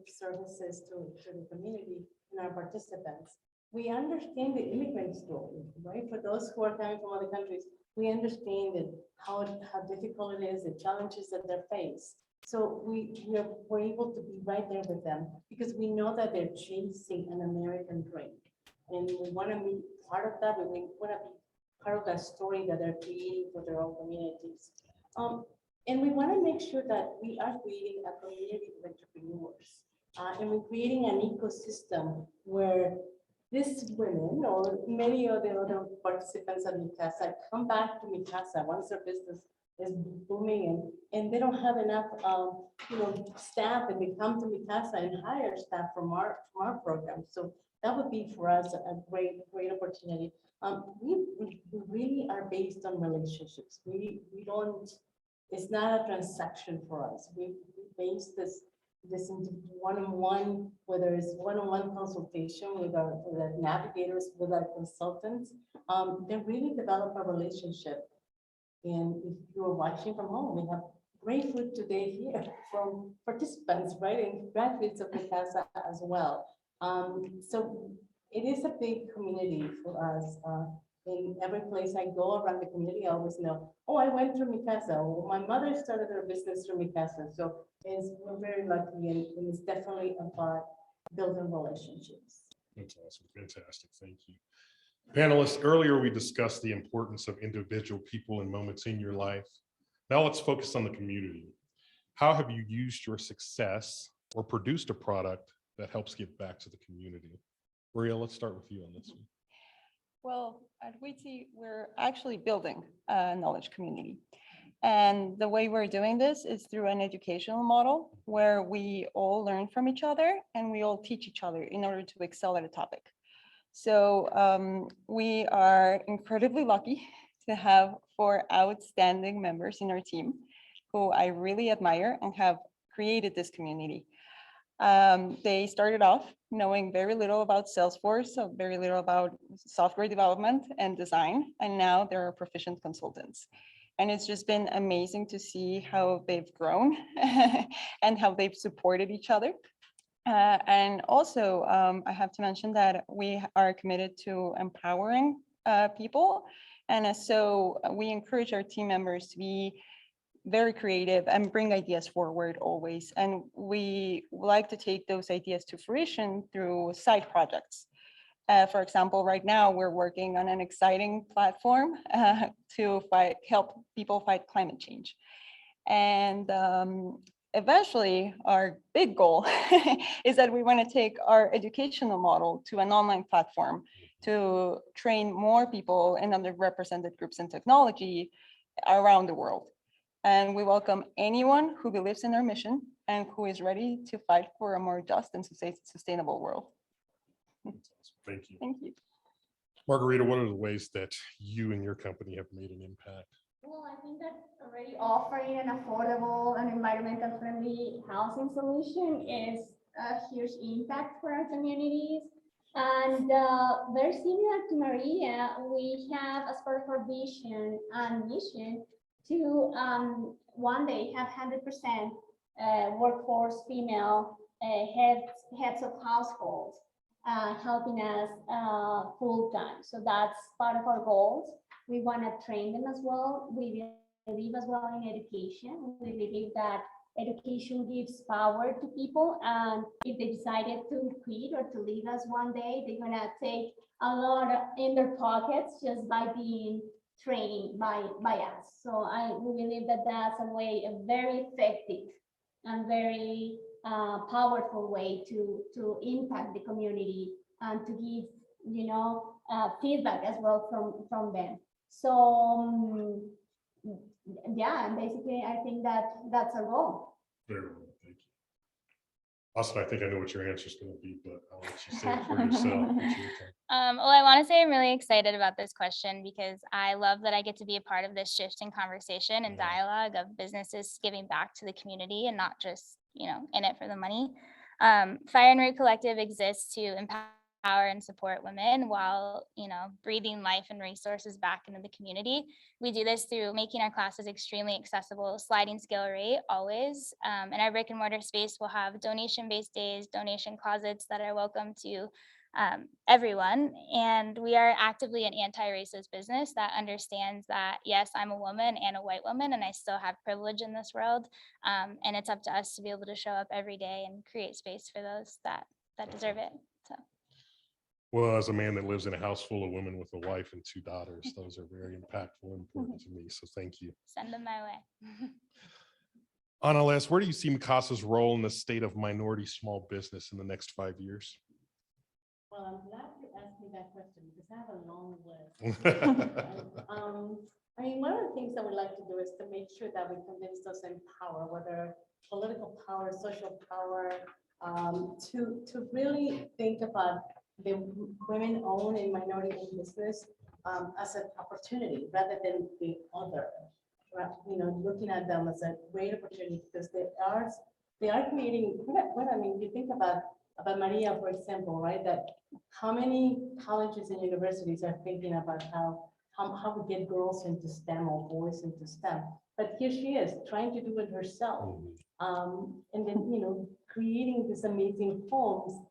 services to the community and our participants. We understand the immigrant story, right? For those who are coming from other countries, we understand that how difficult it is, the challenges that they face. So we're able to be right there with them because we know that they're chasing an American dream. And we want to be part of that. We want to be part of that story that they're creating for their own communities. And we want to make sure that we are creating a community of entrepreneurs. And we're creating an ecosystem where these women or many of the other participants at Mi Casa come back to Mi Casa once their business is booming and they don't have enough staff, and they come to Mi Casa and hire staff from our program. So that would be for us a great opportunity. We really are based on relationships. We don't, it's not a transaction for us. We base this into one-on-one, whether it's one-on-one consultation with our navigators, with our consultants. They really develop a relationship. And if you're watching from home, we have great food today here from participants, right? And graduates of Mi Casa as well. So it is a big community for us. In every place I go around the community, I always know, oh, I went through Mi Casa, or my mother started her business through Mi Casa. So we're very lucky, and it's definitely about building relationships. That's awesome. Fantastic. Thank you. Panelists, earlier we discussed the importance of individual people and moments in your life. Now let's focus on the community. How have you used your success or produced a product that helps give back to the community? Maria, let's start with you on this one. Well, at WITI, we're actually building a knowledge community. And the way we're doing this is through an educational model where we all learn from each other and we all teach each other in order to excel at a topic. So we are incredibly lucky to have 4 outstanding members in our team who I really admire and have created this community. They started off knowing very little about Salesforce, so very little about software development and design, and now they're proficient consultants. And it's just been amazing to see how they've grown and how they've supported each other. And also, I have to mention that we are committed to empowering people. And so we encourage our team members to be very creative and bring ideas forward always. And we like to take those ideas to fruition through side projects. For example, right now we're working on an exciting platform to help people fight climate change. And eventually our big goal is that we want to take our educational model to an online platform to train more people in underrepresented groups in technology around the world. And we welcome anyone who believes in our mission and who is ready to fight for a more just and sustainable world. Thank you. Thank you. Margarita, what are the ways that you and your company have made an impact? Well, I think that already offering an affordable and environmental friendly housing solution is a huge impact for our communities. And very similar to Maria, we have, as part of our vision and mission, to one day have 100% workforce female heads of households helping us full time. So that's part of our goals. We want to train them as well. We believe as well in education. We believe that education gives power to people, and if they decided to quit or to leave us one day, they're gonna take a lot in their pockets just by being trained by us. So we believe that that's a way, a very effective and very powerful way to impact the community and to give, feedback as well from them. So yeah, and basically I think that's a goal. Very well, thank you. Austin, I think I know what your answer is going to be, but I'll let you say it for yourself. It's your turn. Well, I want to say I'm really excited about this question because I love that I get to be a part of this shift in conversation and dialogue of businesses giving back to the community and not just, in it for the money. Fire and Root Collective exists to empower and support women while, breathing life and resources back into the community. We do this through making our classes extremely accessible, sliding scale rate always. And our brick and mortar space will have donation-based days, donation closets that are welcome to everyone. And we are actively an anti-racist business that understands that, yes, I'm a woman and a white woman, and I still have privilege in this world. And it's up to us to be able to show up every day and create space for those that deserve it. So. Well, as a man that lives in a house full of women with a wife and 2 daughters, those are very impactful and important to me. So thank you. Send them my way. Analis, where do you see Mikasa's role in the state of minority small business in the next 5 years? Well, I'm glad you asked me that question because I have a long list. One of the things that we'd like to do is to make sure that we convince those in power, whether political power, social power, to really think about the women-owned and minority-owned business as an opportunity rather than the other. Right? Looking at them as a great opportunity because they are creating. You think about Maria, for example, right? That how many colleges and universities are thinking about how we get girls into STEM or boys into STEM, but here she is trying to do it herself, and then creating these amazing homes.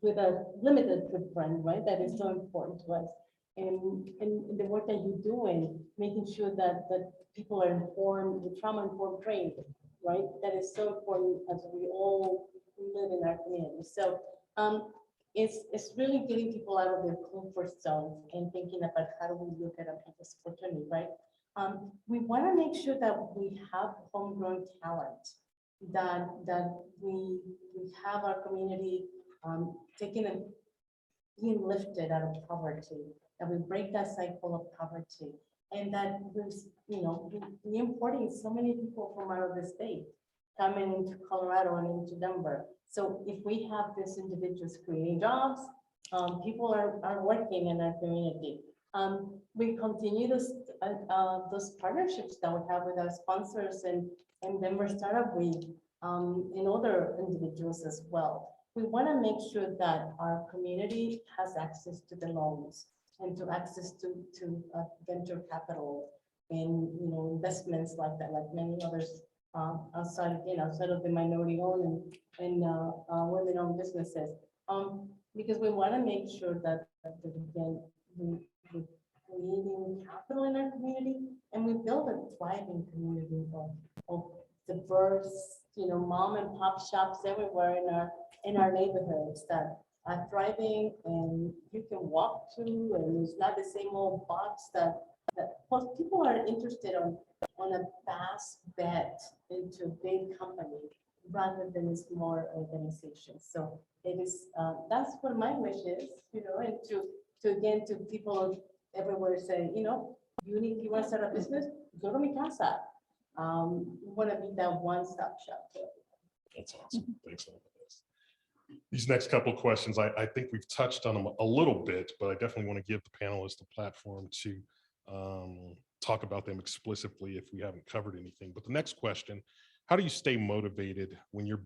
With a limited footprint, right? That is so important to us. And the work that you're doing, making sure that people are informed, the trauma-informed trained, right? That is so important as we all live in our community. So it's really getting people out of their comfort zone and thinking about how do we look at this opportunity, right? We want to make sure that we have homegrown talent, that we have our community taking and being lifted out of poverty, that we break that cycle of poverty, and that we're importing so many people from out of the state coming into Colorado and into Denver. So if we have these individuals creating jobs, people are working in our community. We continue those partnerships that we have with our sponsors and Denver Startup Week and other individuals as well. We want to make sure that our community has access to the loans and to access to venture capital and investments like that, like many others outside of the minority-owned and women-owned businesses. Because we want to make sure that we're creating capital in our community and we build a thriving community of diverse, mom and pop shops everywhere in our neighborhoods that are thriving and you can walk to, and it's not the same old box that well, people are interested on a fast bet into a big company rather than a smaller organization. So it is that's what my wish is, and to people everywhere say, you want to start a business, go to Mi Casa. We want to be that one-stop shop. That's awesome. Thanks a lot. These next couple of questions, I think we've touched on them a little bit, but I definitely want to give the panelists a platform to talk about them explicitly if we haven't covered anything. But the next question, how do you stay motivated when your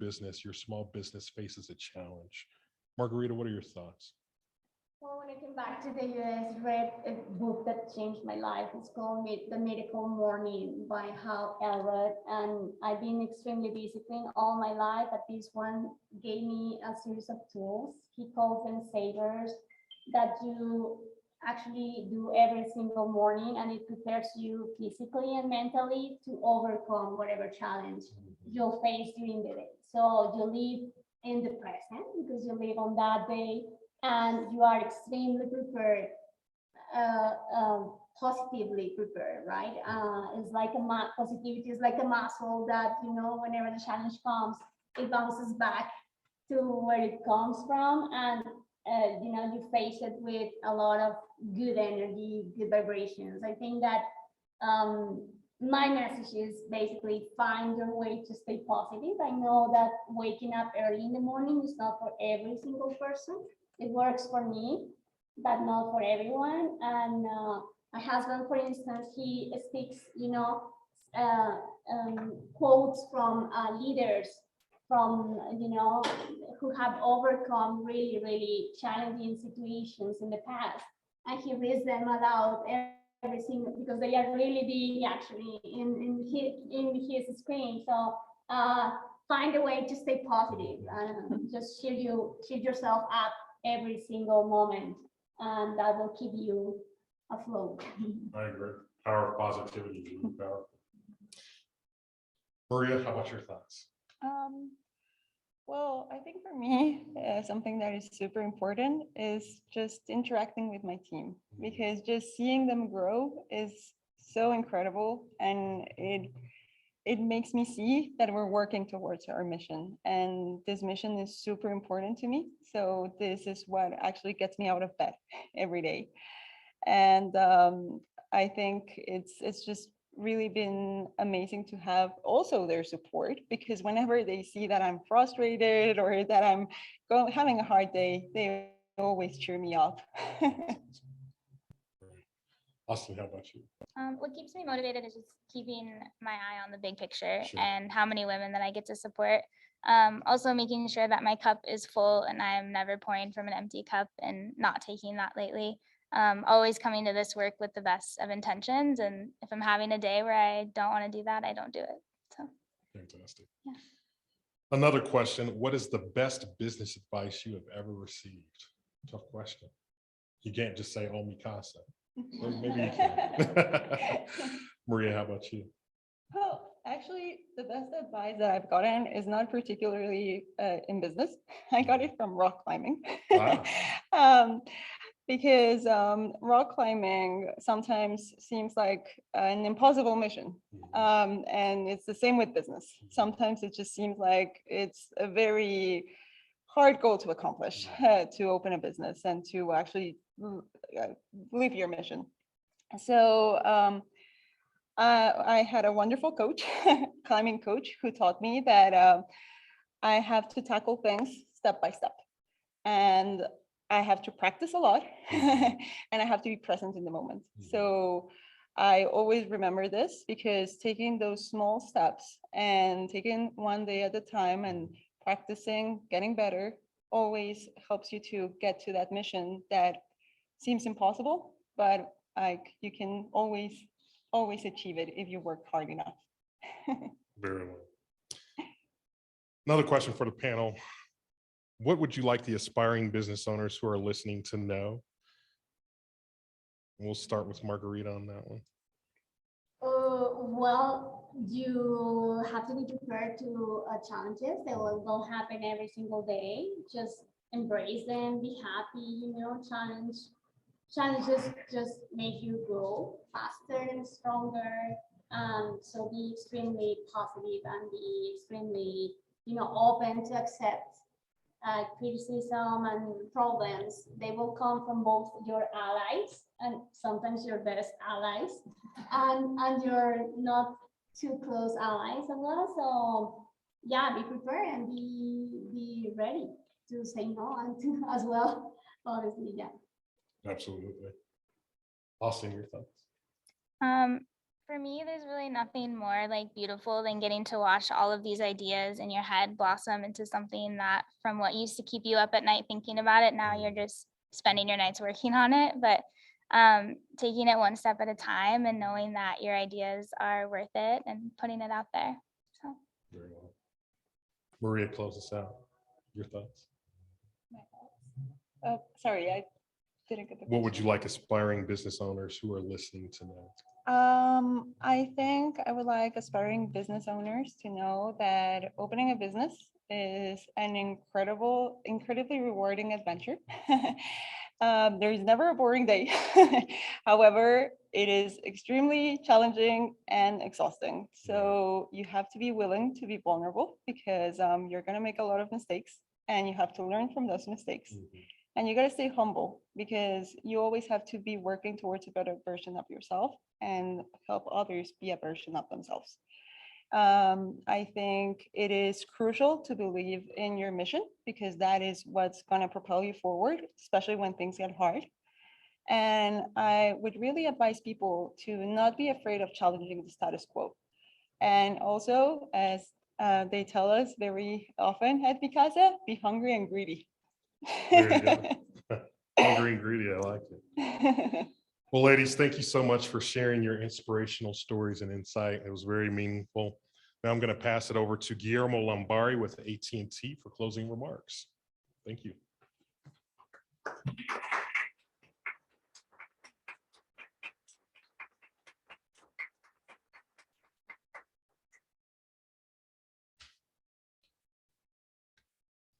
small business faces a challenge? Margarita, what are your thoughts? Well, when I came back to the US, read a book that changed my life. It's called The Miracle Morning by Hal Elrod. And I've been extremely disciplined all my life, but this one gave me a series of tools. He calls them savers that you actually do every single morning, and it prepares you physically and mentally to overcome whatever challenge you'll face during the day. So you live in the present because you live on that day, and you are extremely prepared, positively prepared, right? It's like positivity is like a muscle that, whenever the challenge comes, it bounces back to where it comes from, and you face it with a lot of good energy, good vibrations. I think that my message is basically find your way to stay positive. I know that waking up early in the morning is not for every single person. It works for me, but not for everyone. And my husband, for instance, he speaks, quotes from leaders from, who have overcome really, really challenging situations in the past. And he reads them aloud every single, because they are really big actually in his screen. So find a way to stay positive and just shield yourself up every single moment, and that will keep you afloat. I agree. Power of positivity is really powerful. Maria, how about your thoughts? Well, I think for me, something that is super important is just interacting with my team, because just seeing them grow is so incredible, and it makes me see that we're working towards our mission, and this mission is super important to me. So this is what actually gets me out of bed every day. And I think it's just really been amazing to have also their support, because whenever they see that I'm frustrated or that I'm having a hard day, they always cheer me up. Austin, how about you? What keeps me motivated is just keeping my eye on the big picture Sure. and how many women that I get to support. Also making sure that my cup is full and I'm never pouring from an empty cup, and not taking that lately. Always coming to this work with the best of intentions. And if I'm having a day where I don't want to do that, I don't do it. So Fantastic. Yeah. Another question: what is the best business advice you have ever received? Tough question. You can't just say, "Oh, Mikasa." Or maybe you can. Maria, how about you? Well, actually, the best advice that I've gotten is not particularly in business. I got it from rock climbing. Wow. Because rock climbing sometimes seems like an impossible mission. And it's the same with business. Sometimes it just seems like it's a very hard goal to accomplish, to open a business and to actually live your mission. So I had a wonderful coach, climbing coach, who taught me that I have to tackle things step by step. And I have to practice a lot, and I have to be present in the moment. So I always remember this, because taking those small steps and taking one day at a time and practicing, getting better, always helps you to get to that mission that seems impossible, but like you can always achieve it if you work hard enough. Very well. Another question for the panel. What would you like the aspiring business owners who are listening to know? We'll start with Margarita on that one. Well, you have to be prepared to challenges that will happen every single day. Just embrace them, be happy, challenges just make you grow faster and stronger. So be extremely positive and be extremely, open to accept criticism and problems. They will come from both your allies and sometimes your best allies, and your not too close allies as well. So yeah, be prepared and be ready to say no and to as well. Obviously, yeah. Absolutely. Austin, your thoughts? For me, there's really nothing more beautiful than getting to watch all of these ideas in your head blossom into something that, from what used to keep you up at night thinking about it, now you're just spending your nights working on it. But taking it one step at a time and knowing that your ideas are worth it and putting it out there. So Very well. Maria, close us out. Your thoughts? Sorry, I didn't get the What would question. you like aspiring business owners who are listening to know? I think I would like aspiring business owners to know that opening a business is an incredibly rewarding adventure. There is never a boring day. However, it is extremely challenging and exhausting. So you have to be willing to be vulnerable because you're going to make a lot of mistakes and you have to learn from those mistakes. And you got to stay humble because you always have to be working towards a better version of yourself and help others be a version of themselves. I think it is crucial to believe in your mission because that is what's going to propel you forward, especially when things get hard. And I would really advise people to not be afraid of challenging the status quo. And also, as they tell us very often at Mi Casa, be hungry and greedy. There you go. Hungry and greedy, I like it. Well, ladies, thank you so much for sharing your inspirational stories and insight. It was very meaningful. Now I'm going to pass it over to Guillermo Lombari with AT&T for closing remarks. Thank you.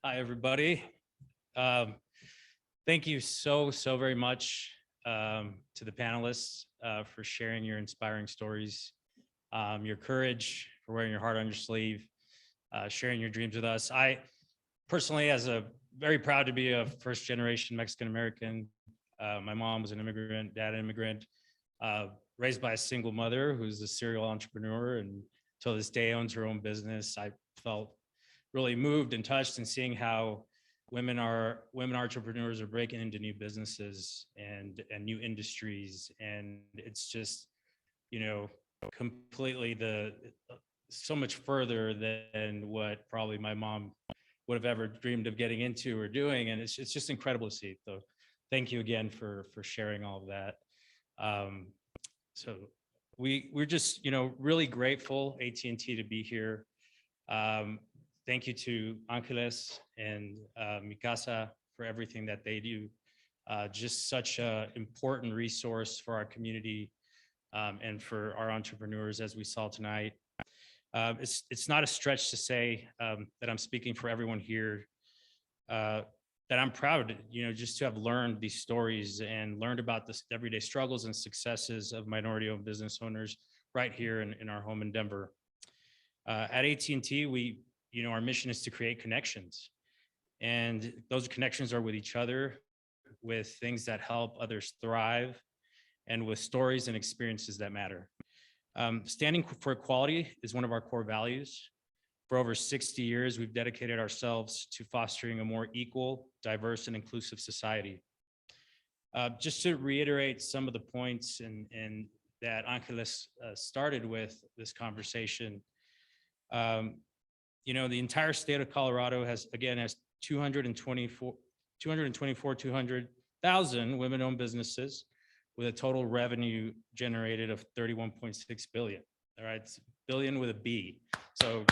Hi, everybody. Thank you so very much to the panelists for sharing your inspiring stories, your courage, for wearing your heart on your sleeve, sharing your dreams with us. I personally, very proud to be a first generation Mexican American. My mom was an immigrant, dad an immigrant, raised by a single mother who's a serial entrepreneur and till this day owns her own business. I felt really moved and touched in seeing how women entrepreneurs are breaking into new businesses and new industries. And it's just, completely so much further than what probably my mom would have ever dreamed of getting into or doing. And it's just incredible to see. So thank you again for sharing all of that. So we're just, really grateful, AT&T, to be here. Thank you to Angeles and Mikasa for everything that they do. Just such an important resource for our community and for our entrepreneurs, as we saw tonight. It's not a stretch to say that I'm speaking for everyone here, that I'm proud, just to have learned these stories and learned about the everyday struggles and successes of minority-owned business owners right here in our home in Denver. At AT&T, our mission is to create connections, and those connections are with each other, with things that help others thrive, and with stories and experiences that matter. Standing for equality is one of our core values. For over 60 years, we've dedicated ourselves to fostering a more equal, diverse, and inclusive society. Just to reiterate some of the points and that Angeles started with this conversation, the entire state of Colorado has 224,000 women-owned businesses with a total revenue generated of 31.6 billion. All right, it's billion with a B. So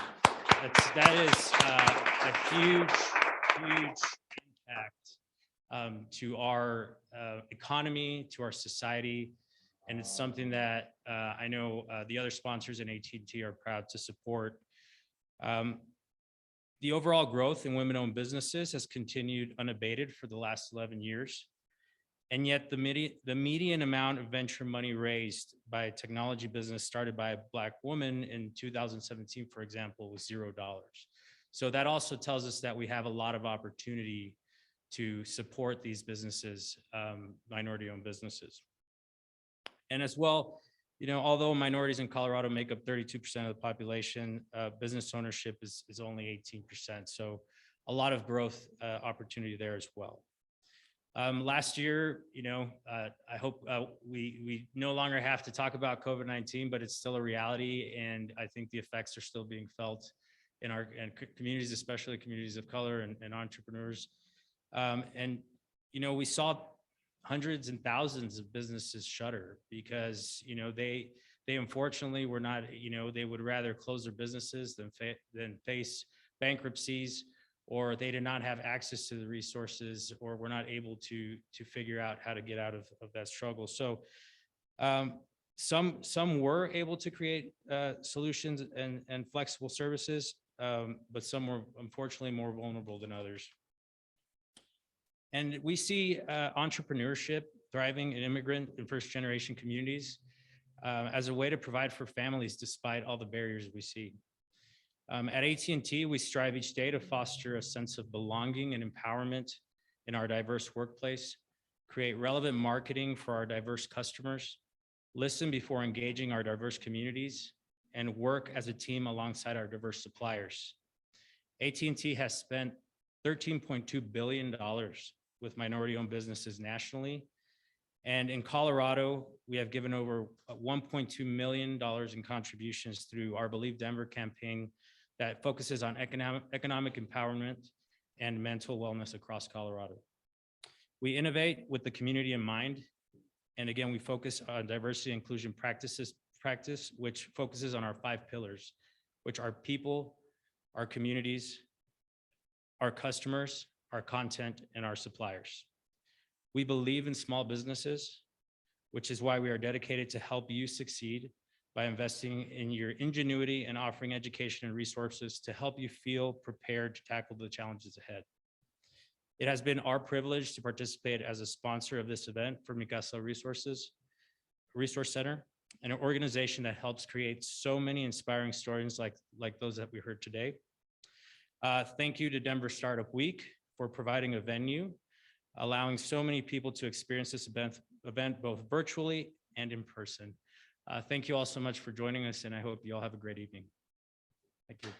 that is a huge impact to our economy, to our society, and it's something that I know the other sponsors in AT&T are proud to support. The overall growth in women-owned businesses has continued unabated for the last 11 years. And yet the median amount of venture money raised by a technology business started by a Black woman in 2017, for example, was $0. So that also tells us that we have a lot of opportunity to support these businesses, minority-owned businesses. And as well, although minorities in Colorado make up 32% of the population, business ownership is only 18%. So a lot of growth opportunity there as well. Last year, I hope we no longer have to talk about COVID-19, but it's still a reality. And I think the effects are still being felt in our communities, especially communities of color and entrepreneurs. We saw hundreds and thousands of businesses shutter because, they unfortunately were not, they would rather close their businesses than face bankruptcies, or they did not have access to the resources, or were not able to figure out how to get out of that struggle. So Some were able to create solutions and flexible services, but some were unfortunately more vulnerable than others. And we see entrepreneurship thriving in immigrant and first-generation communities as a way to provide for families despite all the barriers we see. At AT&T, we strive each day to foster a sense of belonging and empowerment in our diverse workplace, create relevant marketing for our diverse customers, listen before engaging our diverse communities, and work as a team alongside our diverse suppliers. AT&T has spent $13.2 billion with minority-owned businesses nationally. And in Colorado, we have given over $1.2 million in contributions through our Believe Denver campaign that focuses on economic empowerment and mental wellness across Colorado. We innovate with the community in mind. And again, we focus on diversity and inclusion practice, which focuses on our 5 pillars, which are people, our communities, our customers, our content, and our suppliers. We believe in small businesses, which is why we are dedicated to help you succeed by investing in your ingenuity and offering education and resources to help you feel prepared to tackle the challenges ahead. It has been our privilege to participate as a sponsor of this event for Mi Casa Resource Center, an organization that helps create so many inspiring stories like those that we heard today. Thank you to Denver Startup Week for providing a venue, allowing so many people to experience this event both virtually and in person. Thank you all so much for joining us, and I hope you all have a great evening. Thank you.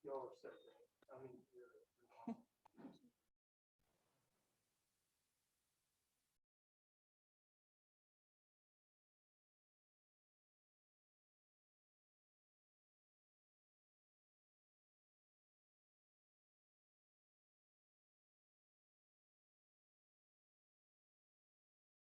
Y'all are so good.